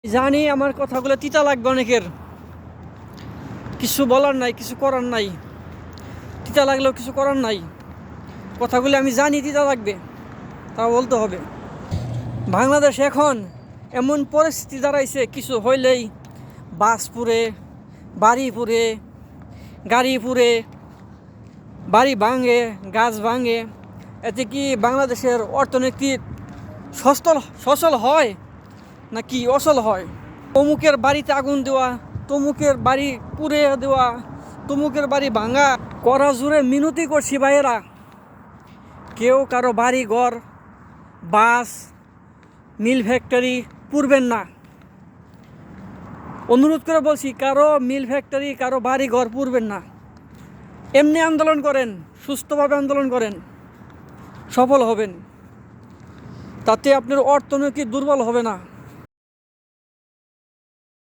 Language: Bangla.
জানি আমার কথাগুলো তিতা লাগবে অনেকের, কিছু বলার নাই, কিছু করার নাই। তিতা লাগলেও কিছু করার নাই। কথাগুলো আমি জানি তিতা লাগবে, তা বলতে হবে। বাংলাদেশ এখন এমন পরিস্থিতি দাঁড়াইছে, কিছু হইলেই বাস পুড়ে, বাড়ি পুড়ে, গাড়ি পুড়ে, বাড়ি ভাঙে, গাছ ভাঙে। এতে কি বাংলাদেশের অর্থনীতি সচল হয় নাকি অচল হয়? তমুকের বাড়িতে আগুন দেওয়া, তমুকের বাড়ি পুড়ে দেওয়া, তমুকের বাড়ি ভাঙা করা জুড়ে মিনতি করছি ভাইয়েরা, কেউ কারো বাড়ি ঘর, বাস, মিল ফ্যাক্টরি পুড়বেন না। অনুরোধ করে বলছি, কারো মিল ফ্যাক্টরি, কারো বাড়ি ঘর পুড়বেন না। এমনি আন্দোলন করেন, সুস্থভাবে আন্দোলন করেন, সফল হবেন। তাতে আপনার অর্থনীতি দুর্বল হবে না।